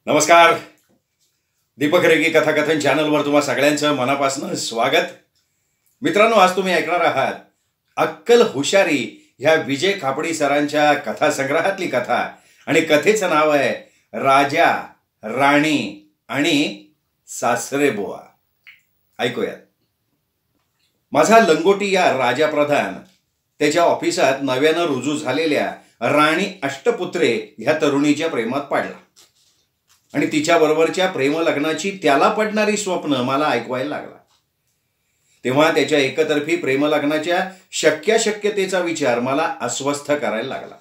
नमस्कार. दीपक रेगी कथाकथन चॅनलवर तुम्हा सगळ्यांचं मनापासून स्वागत. मित्रांनो, आज तुम्ही ऐकणार आहात अक्कल हुशारी ह्या विजय खापडी सरांच्या कथासंग्रहातली कथा. आणि कथेचं नाव आहे राजा, राणी आणि सासरे बुवा. ऐकूयात. माझा लंगोटी या राजा प्रधान त्याच्या ऑफिसात नव्यानं रुजू झालेल्या राणी अष्टपुत्रे ह्या तरुणीच्या प्रेमात पडला आणि तिच्याबरोबरच्या प्रेमलग्नाची त्याला पडणारी स्वप्न मला ऐकवायला लागला. तेव्हा त्याच्या एकतर्फी प्रेमलग्नाच्या शक्यतेचा विचार मला अस्वस्थ करायला लागला.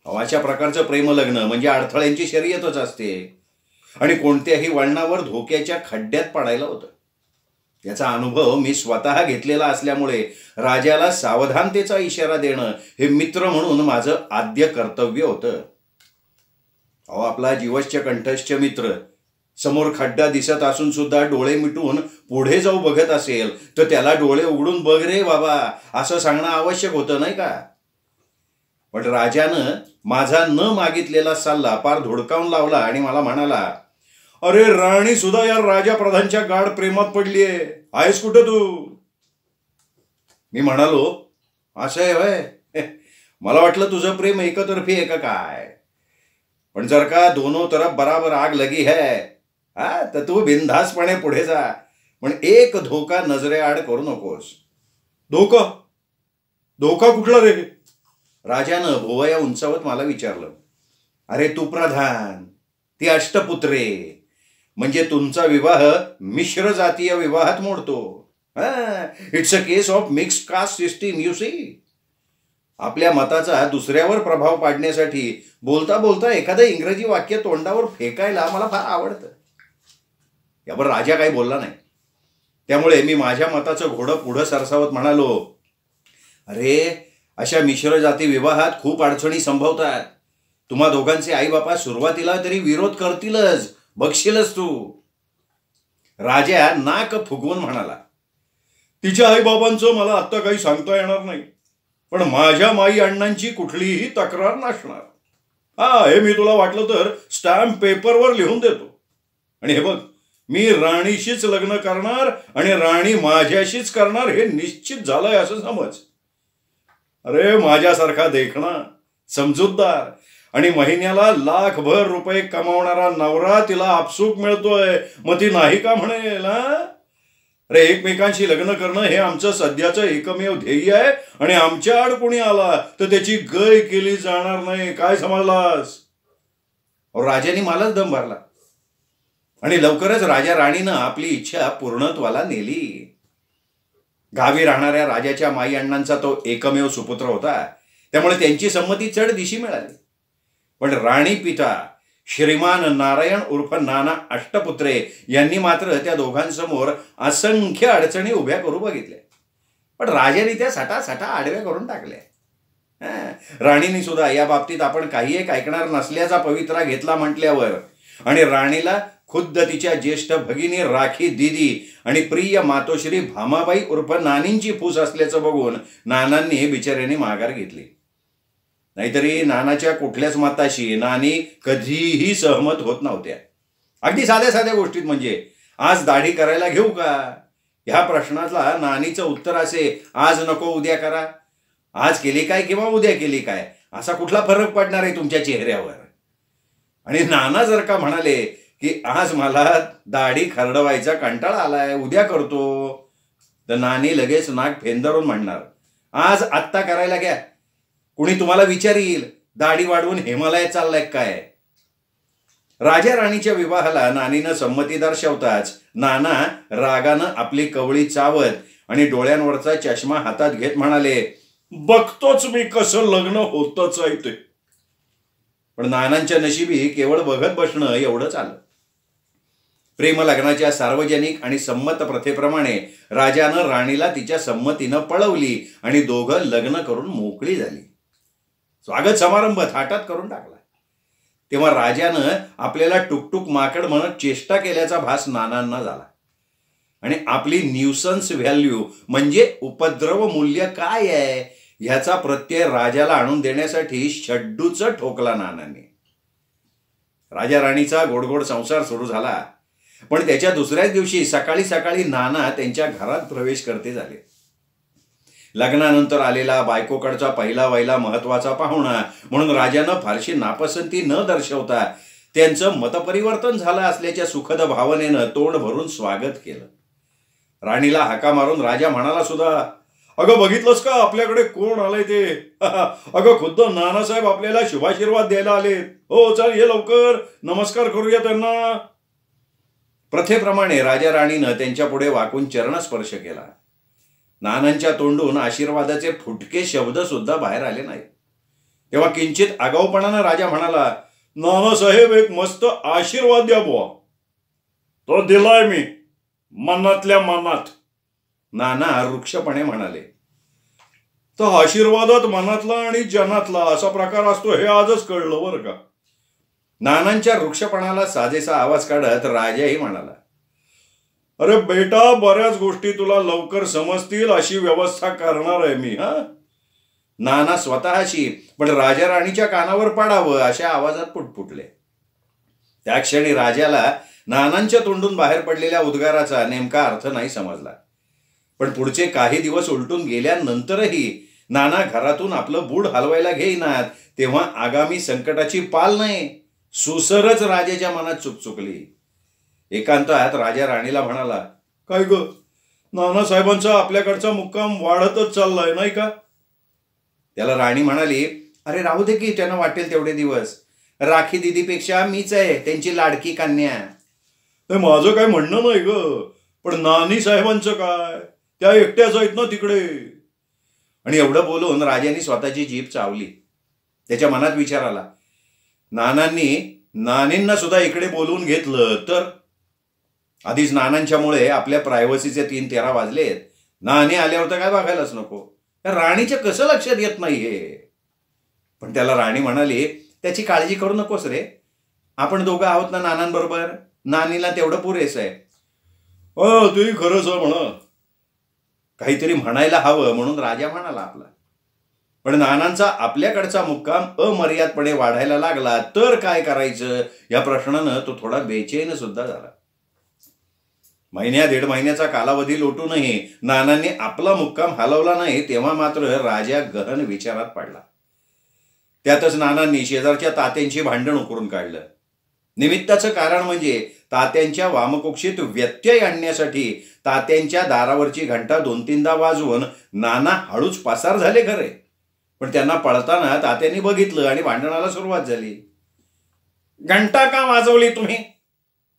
अशा प्रकारचं प्रेमलग्न म्हणजे अडथळ्यांची शर्यतच असते आणि कोणत्याही वळणावर धोक्याच्या खड्ड्यात पडायला होतं. याचा अनुभव मी स्वतः घेतलेला असल्यामुळे राजाला सावधानतेचा इशारा देणं हे मित्र म्हणून माझं आद्य कर्तव्य होतं. आपला जीवश्च कंठश्च मित्र समोर खड्डा दिसत असून सुद्धा डोळे मिटून पुढे जाऊ बघत असेल तर त्याला डोळे उघडून बघ रे बाबा असं सांगणं आवश्यक होतं, नाही का? पण राजानं माझा न मागितलेला सल्ला पार धुडकावून लावला आणि मला म्हणाला, अरे राणी सुद्धा या राजा प्रधानच्या गाढ प्रेमात पडलीये, आहेस कुठं तू? मी म्हणालो, असं आहे व्हय, मला वाटलं तुझं प्रेम एकतर्फी आहे का काय. पण जर का दोनों तरफ बराबर आग लगी है तर तू बिनधास्तपणे पुढे जा, पण एक धोका नजरेआड करू नकोस. धोका? धोका कुठला रे? राजानं भोवया उंचावत मला विचारलं. अरे तू प्रधान, ती अष्टपुत्रे, म्हणजे तुमचा विवाह मिश्र जातीय विवाहात मोडतो. It's a case of mixed caste system, you see. आपल्या मताचा दुसऱ्यावर प्रभाव पाडण्यासाठी बोलता बोलता एखादं इंग्रजी वाक्य तोंडावर फेकायला मला फार आवडतं. यावर राजा काही बोलला नाही. त्यामुळे मी माझ्या मताचं घोडं पुढं सरसावत म्हणालो, अरे अशा मिश्र जाती विवाहात खूप अडचणी संभवतात. तुम्हा दोघांचे आई बापा सुरुवातीला तरी विरोध करतीलच, बघशीलच तू. राजा नाक फुगवून म्हणाला, तिच्या आई बाबांचं मला आत्ता काही सांगता येणार नाही, पण माझ्या माई अण्णांची कुठलीही तक्रार नसणार. हे मी तुला वाटलं तर स्टॅम्प पेपरवर लिहून देतो. आणि हे बघ, मी राणीशीच लग्न करणार आणि राणी माझ्याशीच करणार हे निश्चित झालंय असं समज. अरे माझ्यासारखा देखणा, समजूतदार आणि महिन्याला लाखभर रुपये कमावणारा नवरा तिला आपसूक मिळतोय, मग ती नाही का म्हणेल? अरे एकमेकांशी लग्न करणं हे आमचं सध्याचं एकमेव ध्येय आहे आणि आमच्या आड कोणी आला तर त्याची गय केली जाणार नाही. काय समजलास? राजाने मलाच दम भरला आणि लवकरच राजा राणीनं आपली इच्छा पूर्णत्वाला नेली. गावी राहणाऱ्या राजाच्या माई अण्णांचा तो एकमेव सुपुत्र होता, त्यामुळे त्यांची संमती चढ दिशी मिळाली. पण राणी पिता श्रीमान नारायण उर्फ नाना अष्टपुत्रे यांनी मात्र त्या दोघांसमोर असंख्य अडचणी उभ्या करू बघितल्या, पण राजाने त्या सटासटा आडव्या करून टाकल्या. राणीने सुद्धा या बाबतीत आपण काही एक ऐकणार नसल्याचा पवित्रा घेतला म्हटल्यावर आणि राणीला खुद्द तिच्या ज्येष्ठ भगिनी राखी दीदी आणि प्रिय मातोश्री भामाबाई उर्फ नानींची फूस असल्याचं बघून नानांनी बिचाऱ्याने माघार घेतली. नाहीतरी नानाच्या कुठल्याच मताशी नानी कधीही सहमत होत नव्हत्या. अगदी साध्या साध्या गोष्टीत, म्हणजे आज दाढी करायला घेऊ का ह्या प्रश्नाला नानीचं उत्तर असे, आज नको उद्या करा. आज केली काय किंवा उद्या केली काय असा कुठला फरक पडणार आहे तुमच्या चेहऱ्यावर? आणि नाना जर का म्हणाले की आज मला दाढी खरडवायचा कंटाळा आलाय, उद्या करतो, तर नानी लगेच नाक फेंदरून म्हणणार, आज आत्ता करायला घ्या, कुणी तुम्हाला विचारील दाढी वाढवून हिमालयात चाललाय काय. राजा राणीच्या विवाहाला नानीनं संमती दर्शवताच नाना रागानं आपली कवळी चावत आणि डोळ्यांवरचा चष्मा हातात घेत म्हणाले, बघतोच मी कसं लग्न होतच आहे ते. पण नानांच्या नशिबी केवळ बघत बसणं एवढंच आलं. प्रेम लग्नाच्या सार्वजनिक आणि संमत प्रथेप्रमाणे राजानं राणीला तिच्या संमतीनं पळवली आणि दोघं लग्न करून मोकळी झाली. स्वागत समारंभ थाटात करून टाकला. तेव्हा राजानं आपल्याला टुकटुक माकड म्हणत चेष्टा केल्याचा भास नानांना झाला आणि आपली न्यूसन्स व्हॅल्यू म्हणजे उपद्रव मूल्य काय आहे ह्याचा प्रत्यय राजाला आणून देण्यासाठी शड्डूच ठोकला नानांनी. राजा राणीचा गोडगोड संसार सुरू झाला. पण त्याच्या दुसऱ्याच दिवशी सकाळी सकाळी नाना त्यांच्या घरात प्रवेश करते झाले. लग्नानंतर आलेला बायकोकडचा पहिला वहिला महत्वाचा पाहुणा म्हणून राजानं फारशी नापसंती न दर्शवता त्यांचं मतपरिवर्तन झालं असल्याच्या सुखद भावनेनं तोंड भरून स्वागत केलं. राणीला हाका मारून राजा म्हणाला सुद्धा, अगं बघितलंस का आपल्याकडे कोण आलंय ते? अगं खुद्द नानासाहेब आपल्याला शुभाशीर्वाद द्यायला आलेत. हो चल ये लवकर, नमस्कार करूया त्यांना. प्रथेप्रमाणे राजा राणीनं त्यांच्या पुढे वाकून चरणस्पर्श केला. नानांच्या तोंडून आशीर्वादाचे फुटके शब्द सुद्धा बाहेर आले नाहीत. तेव्हा किंचित आगाऊपणानं राजा म्हणाला, नानासाहेब एक मस्त आशीर्वाद द्या बुवा. तो दिलाय मी मनातल्या मनात. नाना रुक्षपणे म्हणाले, तो आशीर्वादात मनातला आणि जनातला असा प्रकार असतो हे आजच कळलं बरं का. नानांच्या रुक्षपणाला साजेसा आवाज काढत राजाही म्हणाला, अरे बेटा बऱ्याच गोष्टी तुला लवकर समजतील अशी व्यवस्था करणार आहे मी. नाना स्वतःशी पण राजा राणीच्या कानावर पाडावं अशा आवाजात पुटपुटले. त्या क्षणी राजाला नानांच्या तोंडून बाहेर पडलेल्या उद्गाराचा नेमका अर्थ नाही समजला. पण पुढचे काही दिवस उलटून गेल्यानंतरही नाना घरातून आपलं बूड हलवायला घेईनात तेव्हा आगामी संकटाची पाल नाही, सुसरच राजाच्या मनात चुकचुकली. एकांतात राजा राणीला म्हणाला, काय ग, नानासाहेबांचा आपल्याकडचा मुक्काम वाढतच चाललाय नाही का? त्याला राणी म्हणाली, अरे राहू दे की त्यांना वाटेल तेवढे दिवस. राखी दिदीपेक्षा मीच आहे त्यांची लाडकी कन्या. माझं काय म्हणणं नाही ग, पण नानी साहेबांचं काय, त्या एकट्याच आहेत ना तिकडे. आणि एवढं बोलून राजाने स्वतःची जीभ चावली. त्याच्या मनात विचार आला, नानांनी नानींना सुद्धा इकडे बोलवून घेतलं तर? आधीच नानांच्यामुळे आपल्या प्रायव्हसीचे 3:13 वाजलेत. नानी आल्यावर तर काय बघायलाच नको. राणीच्या कसं लक्षात येत नाही हे? पण त्याला राणी म्हणाली, त्याची काळजी करू नकोस रे, आपण दोघं आहोत ना नानांबरोबर, नानीला तेवढं पुरेस आहे. तुही खरंच म्हणा. काहीतरी म्हणायला हवं म्हणून राजा म्हणाला आपला. पण नानांचा आपल्याकडचा मुक्काम अमर्यादपणे वाढायला लागला तर काय करायचं या प्रश्नानं तो थोडा बेचैन सुद्धा झाला. महिन्या 1.5 महिन्याचा कालावधी लोटूनही नानांनी आपला मुक्काम हलवला नाही तेव्हा मात्र राजा गहन विचारात पडला. त्यातच नानांनी शेजारच्या तात्यांची भांडण उकरून काढलं. निमित्ताचं कारण म्हणजे तात्यांच्या वामकुक्षीत व्यत्यय आणण्यासाठी तात्यांच्या दारावरची घंटा 2-3दा वाजवून नाना हळूच पसार झाले खरे, पण त्यांना पळताना तात्यांनी बघितलं आणि भांडणाला सुरुवात झाली. घंटा का वाजवली तुम्ही?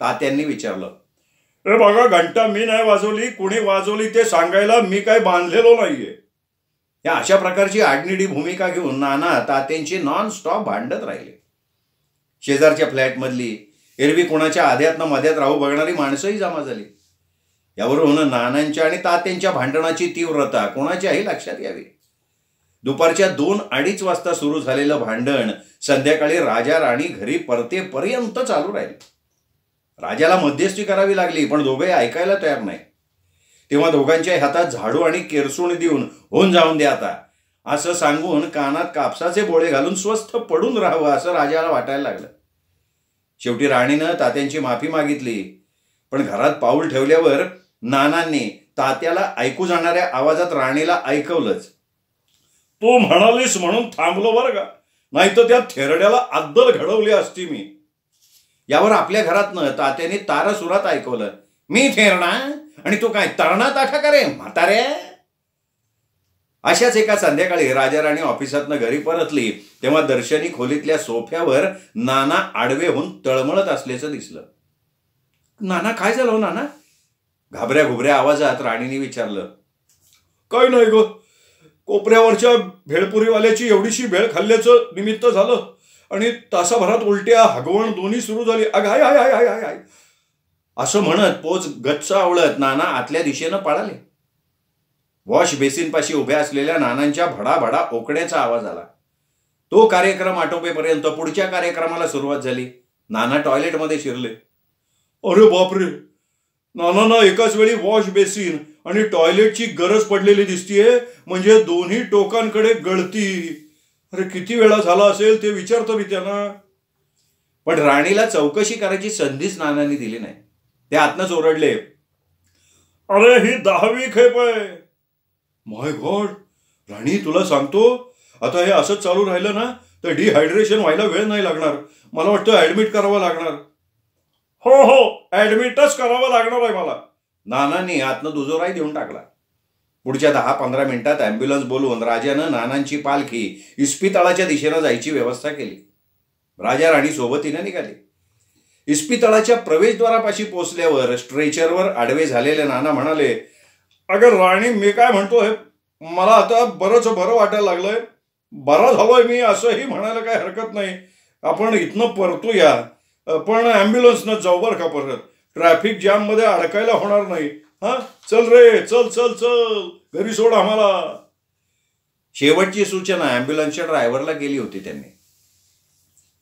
तात्यांनी विचारलं. अरे बघा, घंटा मी नाही वाजवली, कुणी वाजवली ते सांगायला मी काय बांधलेलो नाहीये. या अशा प्रकारची आडनिडी भूमिका घेऊन नाना तात्यांची नॉन स्टॉप भांडत राहिले. शेजारच्या फ्लॅटमधली एरवी कोणाच्या आध्यातनं मध्यात राहू बघणारी माणसंही जमा झाली. यावरून नानांच्या आणि तात्यांच्या भांडणाची तीव्रता कोणाच्याही लक्षात यावी. दुपारच्या 2-2:30 वाजता सुरू झालेलं भांडण संध्याकाळी राजा राणी घरी परतेपर्यंत चालू राहिले. राजाला मध्यस्थी करावी लागली पण दोघे ऐकायला तयार नाही. तेव्हा दोघांच्या हातात झाडू आणि केरसूण देऊन होऊन जाऊन द्या आता असं सांगून कानात कापसाचे बोळे घालून स्वस्थ पडून राहावं असं राजाला वाटायला लागलं. शेवटी राणीनं तात्यांची माफी मागितली. पण घरात पाऊल ठेवल्यावर नानांनी तात्याला ऐकू जाणाऱ्या आवाजात राणीला ऐकवलंच, तू म्हणालीस म्हणून थांबलो बरं का, नाही तर त्या थेरड्याला अद्दल घडवली असती मी. यावर आपल्या घरातनं तात्याने तारसुरात ऐकवलं, मी थेरणा आणि तू काय तरणा ताठा करे म्हातारे. अशाच एका संध्याकाळी राजा राणी ऑफिसातनं घरी परतली तेव्हा दर्शनी खोलीतल्या सोफ्यावर नाना आडवे होऊन तळमळत असल्याचं दिसलं. नाना काय झालं हो नाना? घाबऱ्या घुबऱ्या आवाजात राणीने विचारलं. काय नाही ग, कोपऱ्यावरच्या भेळपुरीवाल्याची एवढीशी भेळ खाल्ल्याचं निमित्त झालं आणि तासाभरात उलट्या हगवण दोन्ही सुरू झाली. अग हाय हाय हाय हाय हाय असं म्हणत पोच गच्च आवळत नाना आतल्या दिशेनं पळाले. वॉश बेसिनपाशी उभ्या असलेल्या नानांच्या भडाभडा ओकण्याचा आवाज आला. तो कार्यक्रम आटोपेपर्यंत पुढच्या कार्यक्रमाला सुरुवात झाली. नाना टॉयलेटमध्ये शिरले. अरे बापरे, नानांना एकाच वेळी वॉश बेसिन आणि टॉयलेटची गरज पडलेली दिसतीये, म्हणजे दोन्ही टोकांकडे गळती. अरे किती वेळा झाला असेल ते विचारतो मी त्यांना. पण राणीला चौकशी करायची संधीच नानांनी दिली नाही. ते आतनच ओरडले, अरे ही 10वी खेप आहे. माय गॉड, राणी तुला सांगतो, आता हे असंच चालू राहिलं ना तर डिहायड्रेशन व्हायला वेळ नाही लागणार. मला वाटतं ऍडमिट करावं लागणार. हो हो, ऍडमिटच करावं लागणार आहे मला. नानांनी आतनं दुजोराही देऊन टाकला. पुढच्या 10-15 मिनिटात ॲम्ब्युलन्स बोलवून राजानं नानांची पालखी इस्पितळाच्या दिशेनं जायची व्यवस्था केली. राजा राणी सोबतीनं निघाले. इस्पितळाच्या प्रवेशद्वारापाशी पोचल्यावर स्ट्रेचरवर आडवे झालेले नाना म्हणाले, अगं राणी, मी काय म्हणतो, मला आता बरंच बरं वाटायला लागलंय. बरा झालोय मी असंही म्हणायला काय हरकत नाही. आपण इथनं परतूया, पण ॲम्ब्युलन्सनं जाऊ बरं का. परत ट्रॅफिक जॅममध्ये अडकायला होणार नाही. हा, चल रे, चल चल चल, घरी सोड आम्हाला. शेवटची सूचना ॲम्ब्युलन्सच्या ड्रायव्हरला केली होती त्यांनी.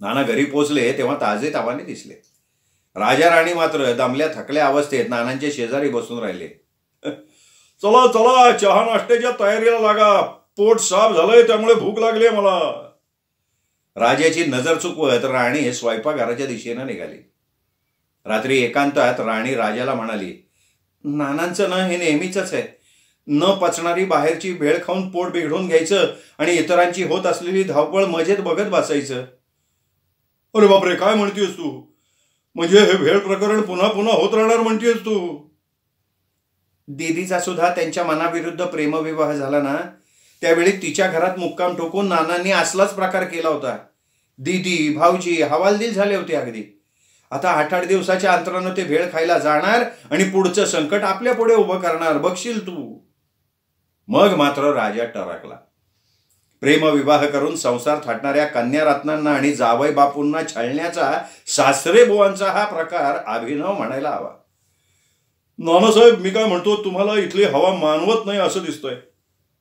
नाना घरी पोचले तेव्हा ताजेतवाने दिसले. राजा राणी मात्र दमल्या थकल्या अवस्थेत नानांच्या शेजारी बसून राहिले. चला चला, चहा नाश्त्याच्या तयारीला लागा. पोट साफ झालंय त्यामुळे भूक लागली मला. राजाची नजर चुकवत राणी स्वयंपाकघराच्या दिशेनं निघाली. रात्री एकांतात राणी राजाला म्हणाली, नानांचं ना हे नेहमीच आहे. न पचणारी बाहेरची भेळ खाऊन पोट बिघडून घ्यायचं आणि इतरांची होत असलेली धावपळ मजेत बघत बसायचं. अरे बापरे, काय म्हणतेस तू? म्हणजे हे भेळ प्रकरण पुन्हा पुन्हा होत राहणार म्हणतेस तू? दीदीचा सुद्धा त्यांच्या मनाविरुद्ध प्रेमविवाह झाला ना, त्यावेळी तिच्या घरात मुक्काम ठोकून नानांनी असलाच प्रकार केला होता. दीदी भाऊजी हवालदिल झाले होते अगदी. आता 8-8 दिवसाच्या अंतरानं ते भेळ खायला जाणार आणि पुढचं संकट आपल्या पुढे उभं करणार, बघशील तू. मग मात्र राजा टरकला. प्रेमविवाह करून संसार थाटणाऱ्या कन्यारत्नांना आणि जावई बापूंना छळण्याचा सासरे बुवांचा हा प्रकार अभिनव म्हणायला हवा. नानासाहेब, मी काय म्हणतो, तुम्हाला इथली हवा मानवत नाही असं दिसतंय.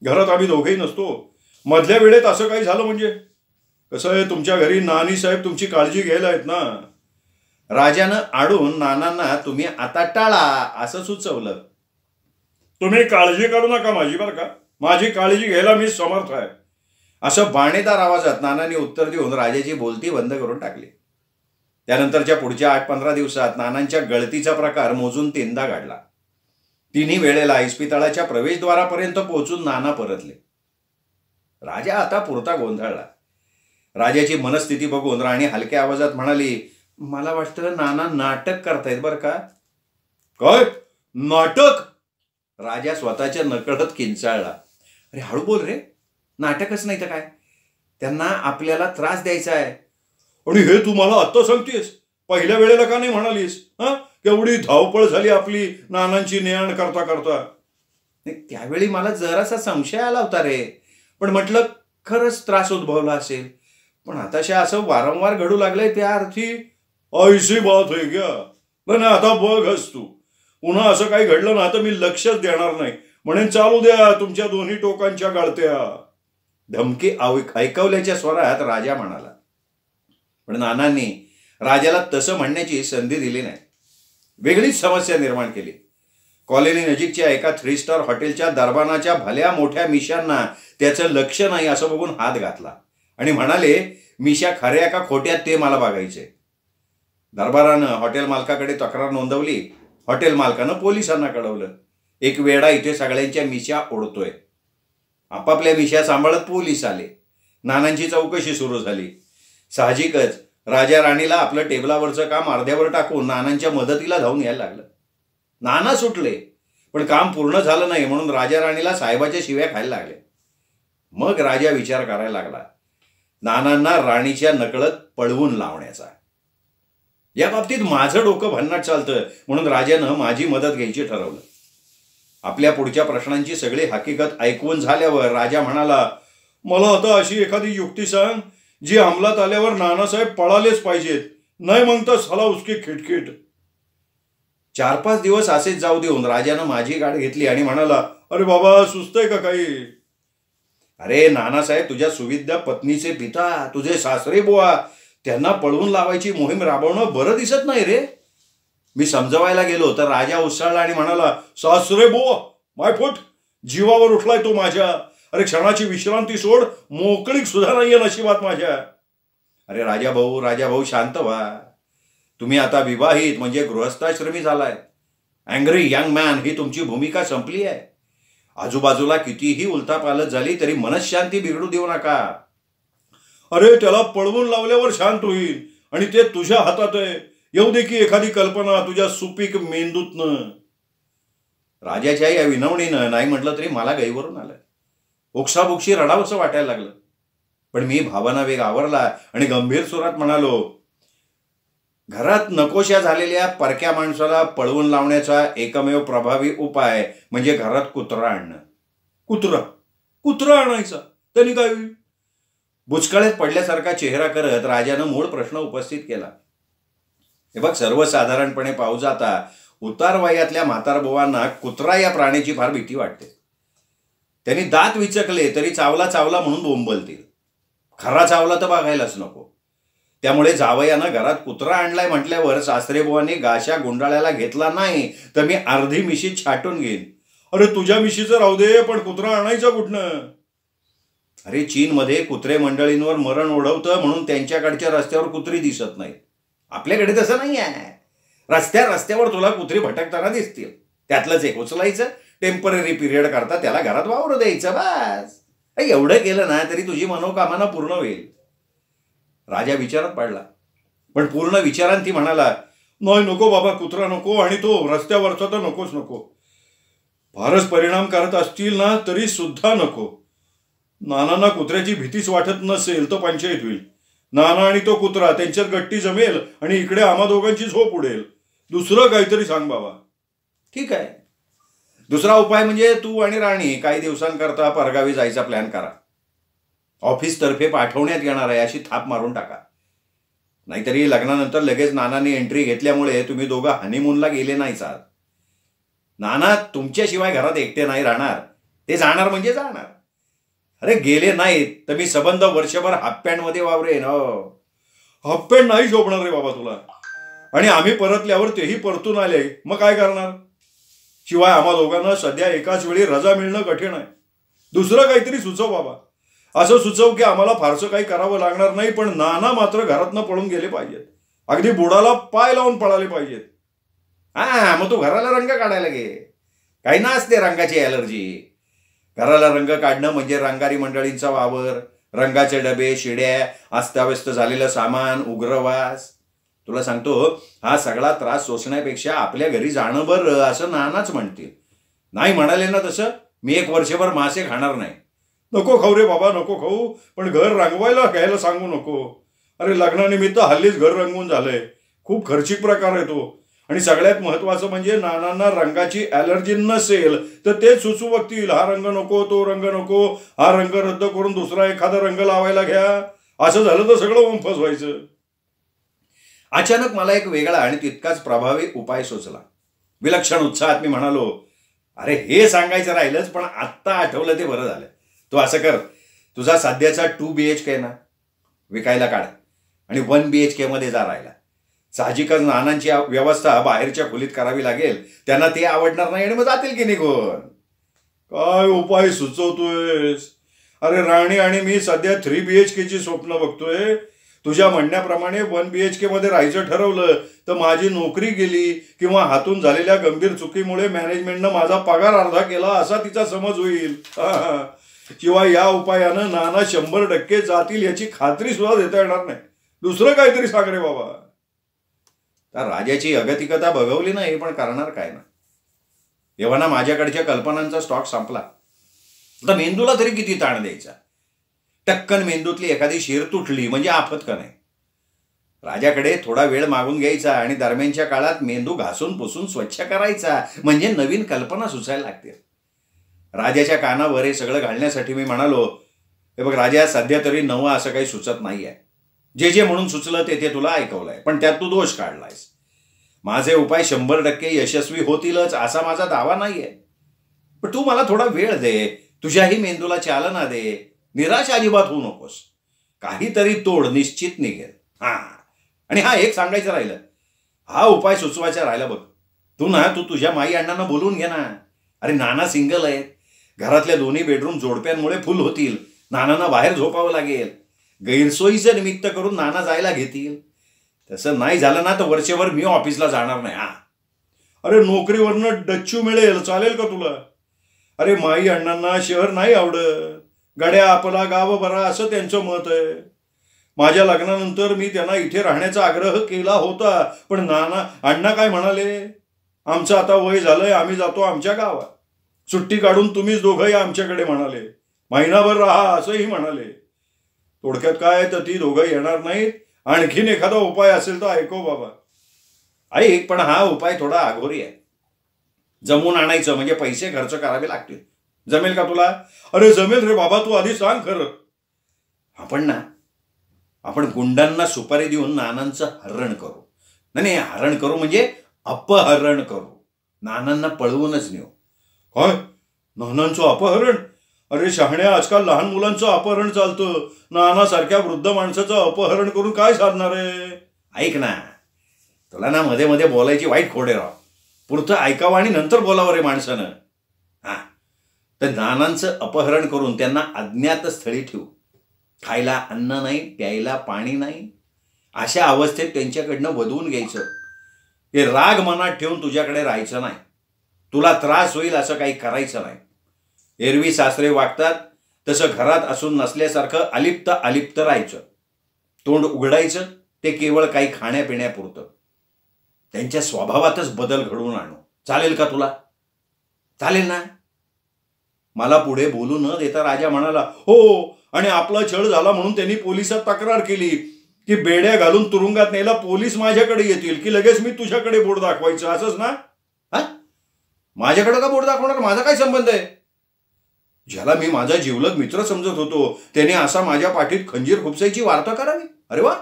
घरात आम्ही दोघेही नसतो. मधल्या वेळेत असं काही झालं म्हणजे? कसं आहे, तुमच्या घरी नानी साहेब तुमची काळजी घ्यायला आहेत ना. राजानं आडून नानांना तुम्ही आता टाळा असं सुचवलं. तुम्ही काळजी करू नका माझी, बरं का. माझी काळजी घ्यायला मी समर्थ आहे, असं बाणेदार आवाजात नानांनी उत्तर देऊन राजाची बोलती बंद करून टाकली. त्यानंतरच्या पुढच्या 8-15 दिवसात नानांच्या गळतीचा प्रकार मोजून 3दा घडला. तिन्ही वेळेला इस्पितळाच्या प्रवेशद्वारापर्यंत पोहोचून नाना परतले. राजा आता पुरता गोंधळला. राजाची मनस्थिती बघून राणी हलक्या आवाजात म्हणाली, मला वाटतं नाना नाटक करतायत बरं का. काय नाटक? राजा स्वतःच्या नकळत किंचाळला. अरे हळू बोल रे, नाटकच नाही तर काय. त्यांना आपल्याला त्रास द्यायचा आहे. आणि हे तू मला आत्ता सांगतेस? पहिल्या वेळेला का नाही म्हणालीस? हा, केवढी धावपळ झाली आपली नानांची ने-आण करता करता. त्यावेळी मला जरासा संशय आला होता रे, पण म्हटलं खरंच त्रास उद्भवला असेल. पण आताशा असं वारंवार घडू लागलंय त्या अर्थी ऐसी बात आहे क्या. नाही, आता बघच तू, पुन्हा असं काही घडलं ना तर मी लक्षच देणार नाही, म्हणेन चालू द्या तुमच्या दोन्ही टोकांच्या गाळत्या. धमकी ऐकवल्याच्या स्वरात राजा म्हणाला. पण नानांनी राजाला तसं म्हणण्याची संधी दिली नाही. वेगळीच समस्या निर्माण केली. कॉलनी नजीकच्या एका 3 स्टार हॉटेलच्या दरबानाच्या भल्या मोठ्या मिशांना त्याचं लक्ष नाही असं बघून हात घातला आणि म्हणाले, मिशा खऱ्या का खोट्या ते मला बघायचे. दरबारानं हॉटेल मालकाकडे तक्रार नोंदवली. हॉटेल मालकानं पोलिसांना कळवलं. एक वेडा इथे सगळ्यांच्या मिशा ओढतोय. आपापल्या मिशा सांभाळत पोलीस आले. नानांची चौकशी सुरू झाली. साहजिकच राजा राणीला आपलं टेबलावरचं काम अर्ध्यावर टाकून नानांच्या मदतीला धावून यायला लागलं. नाना सुटले, पण काम पूर्ण झालं नाही म्हणून राजा राणीला साहेबाच्या शिव्या खायला लागल्या. मग राजा विचार करायला लागला नानांना राणीच्या नकळत पळवून लावण्याचा. या बाबतीत माझं डोकं भन्नाट चालतं म्हणून राजानं माझी मदत घ्यायची ठरवलं. आपल्या पुढच्या प्रश्नांची सगळी हकीकत ऐकवून झाल्यावर राजा म्हणाला, मला आता अशी एखादी युक्ती सांग जी अंमलात आल्यावर नानासाहेब पळालेच पाहिजेत, नाही म्हणता साला उसकी खिटखिट. 4-5 दिवस असेच जाऊ देऊन राजानं माझी गाडी घेतली आणि म्हणाला, अरे बाबा, सुचतंय का काही? अरे नानासाहेब तुझ्या सुविद्या पत्नीचे पिता, तुझे सासरे बुवा, त्यांना पळवून लावायची मोहीम राबवणं बरं दिसत नाही रे. मी समजवायला गेलो तर राजा उसळला आणि म्हणाला, सासरे बुवा मायफूट, जीवावर उठलाय तो माझ्या. अरे क्षणाची विश्रांती सोड, मोकळीक सुद्धा नाहीये नशिबात माझ्या. अरे राजा भाऊ शांत व्हा. तुम्ही आता विवाहित म्हणजे गृहस्थाश्रमी झालाय. अँग्री यंग मॅन ही तुमची भूमिका संपली आहे. आजूबाजूला कितीही उलथापालथ झाली तरी मनशांती बिघडू देऊ नका. अरे त्याला पळवून लावल्यावर शांत होईल आणि ते तुझ्या हातात आहे. येऊ दे की एखादी कल्पना तुझ्या सुपीक मेंदूतनं. राजाच्या या विनवणीनं नाही म्हटलं तरी मला गैवरून आलं. ओक्साबोक्षी रडावंसं वाटायला लागलं. पण मी भावना वेग आवरला आणि गंभीर सुरात म्हणालो, घरात नकोशा झालेल्या परक्या माणसाला पळवून लावण्याचा एकमेव प्रभावी उपाय म्हणजे घरात कुत्रा आणणं. कुत्रा आणायचा त्यांनी काय होईल? बुचकळ्यात पडल्यासारखा चेहरा करत राजानं मूळ प्रश्न उपस्थित केला. हे बघ, सर्वसाधारणपणे पाहू जाता उतार वयातल्या म्हातारबुवांना कुत्रा या प्राण्याची फार भीती वाटते. त्यांनी दात विचकले तरी चावला म्हणून बोंबलतील. खरा चावला तर बघायलाच नको. त्यामुळे जावयानं घरात कुत्रा आणलाय म्हटल्यावर सासरेबुवांनी गाशा गुंडाळ्याला घेतला नाही तर मी अर्धी मिशी छाटून घेईन. अरे तुझ्या मिशीचं राहू दे, पण कुत्रा आणायचा कुठनं? अरे चीनमध्ये कुत्रे मंडळींवर मरण ओढवतं म्हणून त्यांच्याकडच्या रस्त्यावर कुत्री दिसत नाहीत. आपल्याकडे तसं नाही आहे. रस्त्यावर तुला कुत्री भटकताना दिसतील. त्यातलंच एक उचलायचं, टेम्पररी पिरियड करता त्याला घरात वावरू द्यायचं, बस. एवढं केलं ना तरी तुझी मनोकामना पूर्ण होईल. राजा विचारात पडला, पण पूर्ण विचारांती म्हणाला, नाही नको बाबा, कुत्रा नको आणि तो रस्त्यावरचा तर नकोच नको. फारच परिणाम करत असतील ना तरी सुद्धा नको. नानांना कुत्र्याची भीतीच वाटत नसेल तर पंचायत होईल. नाना आणि तो कुत्रा त्यांच्यात गट्टी जमेल आणि इकडे आम्हा दोघांची झोप उडेल. दुसरं काहीतरी सांग बाबा. ठीक आहे, दुसरा उपाय म्हणजे तू आणि राणी काही दिवसांकरता परगावी जायचा प्लॅन करा. ऑफिस तर्फे पाठवण्यात येणार आहे अशी थाप मारून टाका. नाहीतरी लग्नानंतर लगेच नानांनी एंट्री घेतल्यामुळे तुम्ही दोघं हनीमूनला गेले नाहीच आहात. नाना तुमच्याशिवाय घरात एकटे नाही राहणार. ते जाणार म्हणजे जाणार. अरे गेले नाहीत तर मी संबंध वर्षभर हाफपॅन्टमध्ये वावरेन. हाफपॅन्ट नाही शोभणार रे बाबा तुला. आणि आम्ही परतल्यावर तेही परतून आले, मग काय करणार? शिवाय आम्हा दोघांना सध्या एकाच वेळी रजा मिळणं कठीण आहे. दुसरं काहीतरी सुचव बाबा. असं सुचव की आम्हाला फारसं काही करावं लागणार नाही, पण नाना मात्र घरातनं पळून गेले पाहिजेत. अगदी बुडाला पाय लावून पळाले पाहिजेत. मग तू घराला रंग काढायला घे. काही ना असते रंगाची ॲलर्जी. घराला रंग काढणं म्हणजे रंगारी मंडळींचा वावर, रंगाचे डबे, शिड्या, अस्ताव्यस्त झालेलं सामान, उग्रवास. तुला सांगतो, हा सगळा त्रास सोसण्यापेक्षा आपल्या घरी जाणं बरं असं नानाच म्हणतील. नाही म्हणाले ना तसं, मी 1 वर्षभर मासे खाणार नाही. नको खाऊ रे बाबा, नको खाऊ, पण घर रंगवायला घ्यायला सांगू नको. अरे लग्नानिमित्त हल्लीच घर रंगवून झालंय. खूप खर्चिक प्रकार आहे तो. आणि सगळ्यात महत्वाचं म्हणजे नानांना रंगाची ॲलर्जी नसेल तर ते सुचू बघतील. हा रंग नको, तो रंग नको, हा रंग रद्द करून दुसरा एखादा रंग लावायला घ्या. असं झालं तर सगळं ओंफस व्हायचं. अचानक मला एक वेगळा आणि तितकाच प्रभावी उपाय सुचला. विलक्षण उत्साहात मी म्हणालो, अरे हे सांगायचं राहिलंच, पण आत्ता आठवलं ते बरं झालं. तू असं कर, तुझा सध्याचा 2 BHK ना विकायला काढ आणि 1 BHK मध्ये जा राहायला. साहजिकच नानांची व्यवस्था बाहेरच्या खोलीत करावी लागेल. त्यांना ते आवडणार नाही आणि मग जातील की निघून. काय उपाय सुचवतोयस? अरे राणी आणि मी सध्या 3 BHKची स्वप्न बघतोय. तुझ्या म्हणण्याप्रमाणे 1 BHK मध्ये राहायचं ठरवलं तर माझी नोकरी गेली किंवा हातून झालेल्या गंभीर चुकीमुळे मॅनेजमेंटनं माझा पगार अर्धा केला असा तिचा समज होईल. शिवाय या उपायानं नाना 100% जातील याची खात्री सुद्धा देता येणार नाही. दुसरं काहीतरी सांग रे बाबा. त्या राजाची अगतिकता बघवली नाही, पण करणार काय ना. एव्हाना माझ्याकडच्या कल्पनांचा स्टॉक संपला. आता मेंदूला तरी किती ताण द्यायचा. टक्कन मेंदूतली एखादी शीर तुटली म्हणजे आफत का नाही. राजाकडे थोडा वेळ मागून घ्यायचा आणि दरम्यानच्या काळात मेंदू घासून पुसून स्वच्छ करायचा म्हणजे नवीन कल्पना सुचायला लागतील. राजाच्या कानावर हे सगळं घालण्यासाठी मी म्हणालो, हे बघ राजा, सध्या तरी नवं असं काही सुचत नाहीये. जे म्हणून सुचलं ते तुला ऐकवलंय, पण त्यात तू दोष काढलायस. माझे उपाय 100% यशस्वी होतीलच असा माझा दावा नाहीये. पण तू मला थोडा वेळ दे. तुझ्याही मेंदूला चालना दे. निराश अजिबात होऊ नकोस. काहीतरी तोड निश्चित निघेल. आणि एक सांगायचं राहिलं. हा उपाय सुचवायचा राहिला बघ. तू तुझ्या माई अण्णांना बोलवून घे ना. अरे नाना सिंगल आहेत. घरातल्या दोन्ही बेडरूम जोडप्यांमुळे फुल होतील. नानांना बाहेर झोपावं लागेल. गैरसोयीचं निमित्त करून नाना जायला घेतील. तसं नाही झालं ना तर वर्षभर मी ऑफिसला जाणार नाही. हा, अरे नोकरीवरनं डच्चू मिळेल, चालेल का तुला? अरे माई अण्णांना शहर नाही आवडत, गड्या आपला गाव बरा असं त्यांचं मत आहे. माझ्या लग्नानंतर मी त्यांना इथे राहण्याचा आग्रह केला होता, पण नाना अण्णा काय म्हणाले, आमचं आता वय झालंय, आम्ही जातो आमच्या गावात, सुट्टी काढून तुम्हीच दोघं या आमच्याकडे म्हणाले, महिनाभर राहा असंही म्हणाले. थोडक्यात काय तर ती दोघं येणार नाहीत. आणखीन एखादा उपाय असेल तर ऐकव बाबा. ऐक, पण हा उपाय थोडा आघोरी आहे. जमून आणायचं म्हणजे पैसे खर्च करावे लागतील. जमेल का तुला? अरे जमेल रे बाबा, तू आधी सांग खरं. आपण गुंडांना सुपारी देऊन नानांचं हरण करू. नाही, हरण करू म्हणजे अपहरण करू. नानांना पळवूनच नेऊ. काय, नानांचं अपहरण? अरे शहाण्या, आजकाल लहान मुलांचं अपहरण चालतं. नानासारख्या वृद्ध माणसाचं अपहरण करून काय साधणार आहे? ऐक ना, तुला ना मध्ये मध्ये बोलायची वाईट खोडे राव. पुरतं ऐकावं आणि नंतर बोलावं रे माणसानं. हा, तर नानांचं अपहरण करून त्यांना अज्ञात स्थळी ठेवू. खायला अन्न नाही, प्यायला पाणी नाही, अशा अवस्थेत त्यांच्याकडनं वधवून घ्यायचं. हे राग मनात ठेवून तुझ्याकडे राहायचं नाही. तुला त्रास होईल असं काही करायचं नाही. एरवी सासरे वागतात तसं घरात असून नसल्यासारखं अलिप्त राहायचं. तोंड उघडायचं ते केवळ काही खाण्यापिण्यापुरतं. त्यांच्या स्वभावातच बदल घडवून आणू. चालेल का तुला? चालेल ना? मला पुढे बोलू न देता राजा म्हणाला, हो, आणि आपला छळ झाला म्हणून त्यांनी पोलिसात तक्रार केली की बेड्या घालून तुरुंगात न्यायला पोलीस माझ्याकडे येतील की लगेच मी तुझ्याकडे बोट दाखवायचं, असंच ना? हा, माझ्याकडे का बोट दाखवणार? माझा काय संबंध आहे? ज्याला मी माझा जिवलग मित्र समजत होतो त्याने असा माझ्या पाठीत खंजीर खुपसायची वार्ता करावी? अरे वा.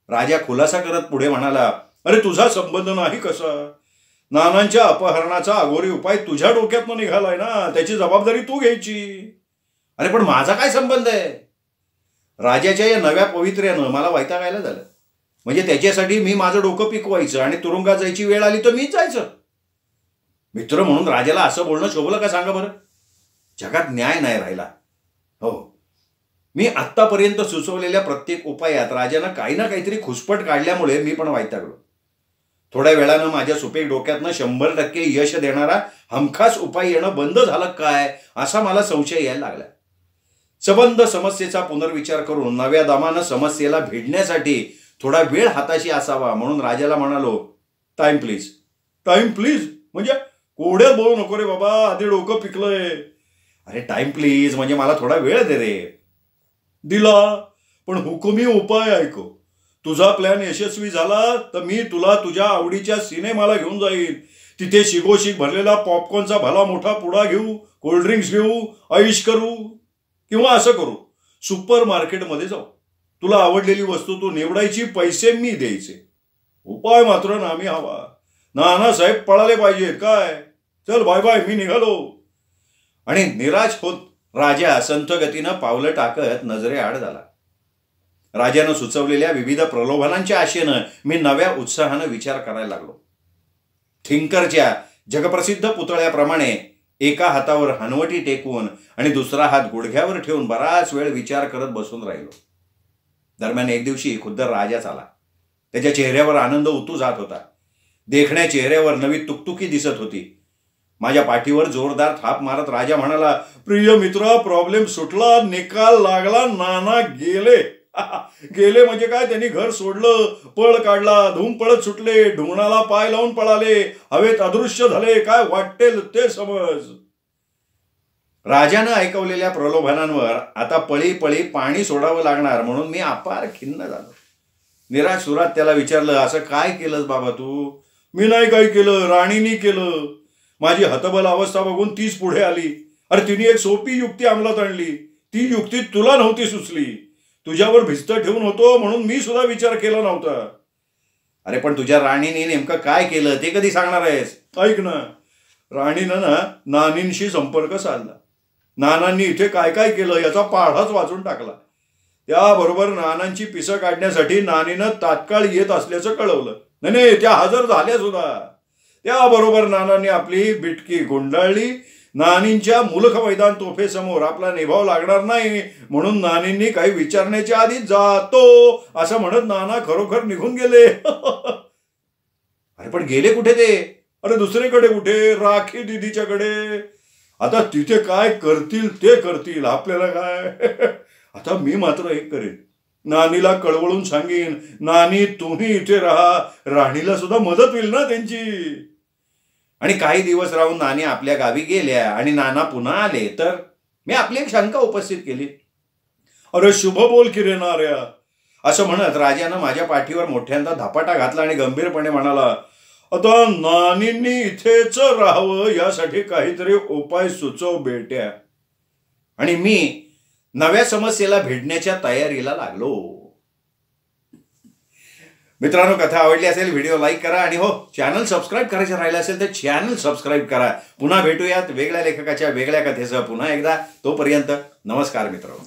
राजा खुलासा करत पुढे म्हणाला, अरे तुझा संबंध नाही कसा? नानांच्या अपहरणाचा अघोरी उपाय तुझ्या डोक्यातनं निघालाय ना, त्याची जबाबदारी तू घ्यायची. अरे पण माझा काय संबंध आहे? राजाच्या या नव्या पवित्र्यानं मला वैतागायला झालं. म्हणजे त्याच्यासाठी मी माझं डोकं पिकवायचं आणि तुरुंगात जायची वेळ आली तर मीच जायचं? मित्र म्हणून राजाला असं बोलणं शोभलं का सांगा बरं? जगात न्याय नाही राहिला. हो, मी आत्तापर्यंत सुचवलेल्या प्रत्येक उपायात राजानं काही ना काहीतरी खुसपट काढल्यामुळे मी पण वैतागलो. थोड्या वेळानं माझ्या सुपीक डोक्यातनं 100% यश देणारा हमखास उपाय येणं बंद झालं काय असा मला संशय यायला लागला. सबंध समस्येचा पुनर्विचार करून नव्या दमानं समस्येला भिडण्यासाठी थोडा वेळ हाताशी असावा म्हणून राजाला म्हणालो, टाइम प्लीज. टाइम प्लीज म्हणजे कोड्यात बोलू नको रे बाबा, आधी डोकं पिकलंय. अरे टाइम प्लीज म्हणजे मला थोडा वेळ दे रे. दिला, पण हुकुमी उपाय ऐको. तुझा प्लॅन यशस्वी झाला तर मी तुला तुझ्या आवडीच्या सिनेमाला घेऊन जाईल. तिथे शिगोशिग भरलेला पॉपकॉर्नचा भला मोठा पुडा घेऊ, कोल्ड्रिंक्स घेऊ, ऐश करू, किंवा असं करू, सुपर मार्केटमध्ये जाऊ. तुला आवडलेली वस्तू तू निवडायची, पैसे मी द्यायचे. उपाय मात्र नामी हवा. नानासाहेब पळाले पाहिजेत काय? चल बाय बाय, मी निघालो. आणि निराश होत राजा संथ गतीनं पावलं टाकत नजरेआड झाला. राजानं सुचवलेल्या विविध प्रलोभनांच्या आशेनं मी नव्या उत्साहानं विचार करायला लागलो. थिंकरच्या जगप्रसिद्ध पुतळ्याप्रमाणे एका हातावर हनवटी टेकवून आणि दुसरा हात गुडघ्यावर ठेवून बराच वेळ विचार करत बसून राहिलो. दरम्यान एक दिवशी खुद्द राजाच आला. त्याच्या चेहऱ्यावर आनंद उतू जात होता. देखण्या चेहऱ्यावर नवी तुकतुकी दिसत होती. माझ्या पाठीवर जोरदार थाप मारत राजा म्हणाला, प्रिय मित्रा, प्रॉब्लेम सुटला, निकाल लागला, नाना गेले. गेले म्हणजे काय? त्यांनी घर सोडलं, पळ काढला, धूम पळत सुटले, ढुंगणाला पाय लावून पळाले, हवेत अदृश्य झाले, काय वाटेल ते समज. राजानं ऐकवलेल्या प्रलोभनांवर आता पळी पळी पाणी सोडावं लागणार म्हणून मी अपार खिन्न झालो. निराश सुरात त्याला विचारलं, असं काय केलंस बाबा तू? मी नाही काय केलं, राणीनी केलं. माझी हतबल अवस्था बघून तीच पुढे आली. अरे तिने एक सोपी युक्ती अंमलात आणली. ती युक्ती तुला नव्हती सुचली. तुझ्यावर भिस्त ठेवून होतो म्हणून मी सुद्धा विचार केला नव्हता. अरे पण तुझ्या राणीने नेमकं काय केलं ते कधी सांगणार आहेस? ऐक ना, राणीनं ना नानींशी संपर्क साधला. नानांनी इथे काय काय केलं याचा पाढाच वाचून टाकला. त्याबरोबर नानांची पिसं काढण्यासाठी नानीनं तात्काळ येत असल्याचं कळवलं. नाही, त्या हजर झाल्या सुद्धा. त्याबरोबर नानांनी आपली बिटकी गुंडाळली. नानींच्या मुलख मैदान तोफेसमोर आपला निभाव लागणार नाही, म्हणून नानींनी काही विचारण्याच्या आधी जातो असं म्हणत नाना खरोखर निघून गेले. अरे पण गेले कुठे ते? अरे दुसरीकडे कुठे, राखी दिदीच्याकडे. आता तिथे काय करतील ते करतील, आपल्याला काय. आता मी मात्र एक करेन, नानीला कळवळून सांगेन, नानी तुम्ही इथे राहा, राणीला सुद्धा मदत होईल ना त्यांची. आणि काही दिवस राहून नानी आपल्या गावी गेल्या आणि नाना पुन्हा आले तर मी आपली एक शंका उपस्थित केली. अरे शुभ बोल की रे नाऱ्या, असं म्हणत राजानं माझ्या पाठीवर मोठ्यांदा धापाटा घातला आणि गंभीरपणे म्हणाला, आता नानींनी इथेच राहावं यासाठी काहीतरी उपाय सुचव बेट्या. आणि मी नव्या समस्येला भिडण्याच्या तयारीला लागलो. मित्रांनो, कथा आवडली असेल व्हिडिओ लाईक करा आणि हो, चॅनल सबस्क्राईब करायचं राहिलं असेल तर चॅनल सबस्क्राईब करा. पुन्हा भेटूयात वेगळ्या लेखकाच्या वेगळ्या कथेसह पुन्हा एकदा. तोपर्यंत नमस्कार मित्रांनो.